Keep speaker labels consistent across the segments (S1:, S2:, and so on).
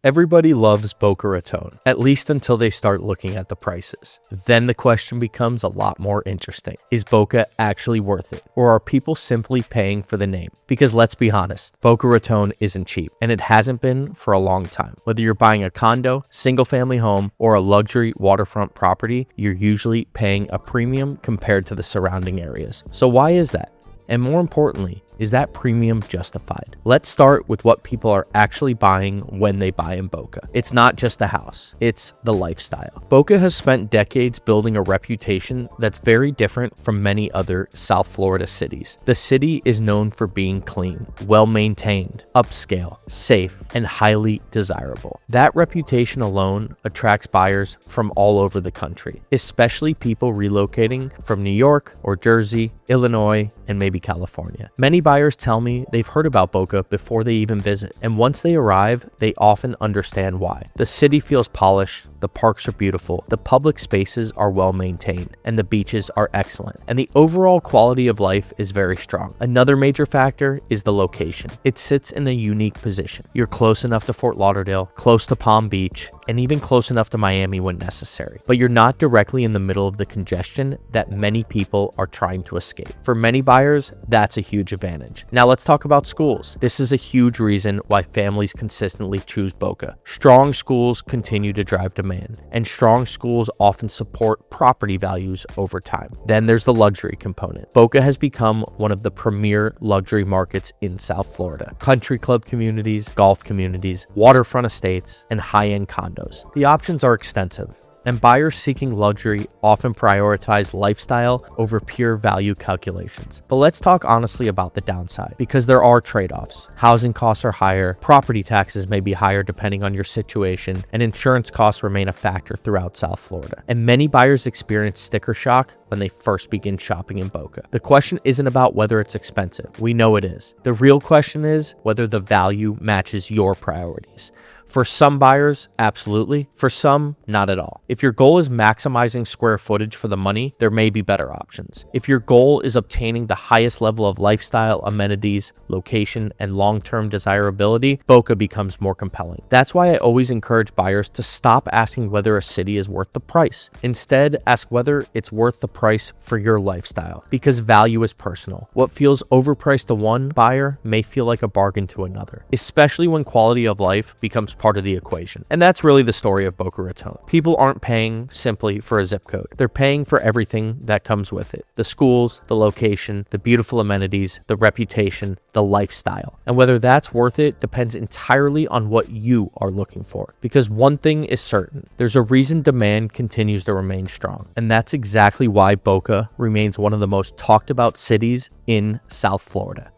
S1: Everybody loves Boca Raton, at least until they start looking at the prices. Then the question becomes a lot more interesting. Is Boca actually worth it? Or are people simply paying for the name? Because let's be honest, Boca Raton isn't cheap, and it hasn't been for a long time. Whether you're buying a condo, single-family home, or a luxury waterfront property, you're usually paying a premium compared to the surrounding areas. So why is that? And more importantly, is that premium justified? Let's start with what people are actually buying when they buy in Boca. It's not just the house, it's the lifestyle. Boca has spent decades building a reputation that's very different from many other South Florida cities. The city is known for being clean, well-maintained, upscale, safe, and highly desirable. That reputation alone attracts buyers from all over the country, especially people relocating from New York or Jersey, Illinois, and maybe California. Many buyers tell me they've heard about Boca before they even visit, and once they arrive, they often understand why. The city feels polished, the parks are beautiful, the public spaces are well maintained, and the beaches are excellent, and the overall quality of life is very strong. Another major factor is the location. It sits in a unique position. You're close enough to Fort Lauderdale, close to Palm Beach, and even close enough to Miami when necessary. But you're not directly in the middle of the congestion that many people are trying to escape. For many buyers, that's a huge advantage. Now let's talk about schools. This is a huge reason why families consistently choose Boca. Strong schools continue to drive demand, and strong schools often support property values over time. Then there's the luxury component. Boca has become one of the premier luxury markets in South Florida. Country club communities, golf communities, waterfront estates, and high-end condos. The options are extensive, and buyers seeking luxury often prioritize lifestyle over pure value calculations. But let's talk honestly about the downside, because there are trade-offs. Housing costs are higher, property taxes may be higher depending on your situation, and insurance costs remain a factor throughout South Florida. And many buyers experience sticker shock when they first begin shopping in Boca. The question isn't about whether it's expensive. We know it is. The real question is whether the value matches your priorities. For some buyers, absolutely. For some, not at all. If your goal is maximizing square footage for the money, there may be better options. If your goal is obtaining the highest level of lifestyle, amenities, location, and long-term desirability, Boca becomes more compelling. That's why I always encourage buyers to stop asking whether a city is worth the price. Instead, ask whether it's worth the price for your lifestyle, because value is personal. What feels overpriced to one buyer may feel like a bargain to another, especially when quality of life becomes part of the equation. And that's really the story of Boca Raton. People aren't paying simply for a zip code. They're paying for everything that comes with it. The schools, the location, the beautiful amenities, the reputation, the lifestyle. And whether that's worth it depends entirely on what you are looking for. Because one thing is certain, there's a reason demand continues to remain strong. And that's exactly why Boca remains one of the most talked about cities in South Florida.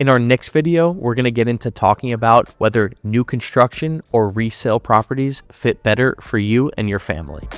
S1: In our next video, we're going to get into talking about whether new construction or resale properties fit better for you and your family.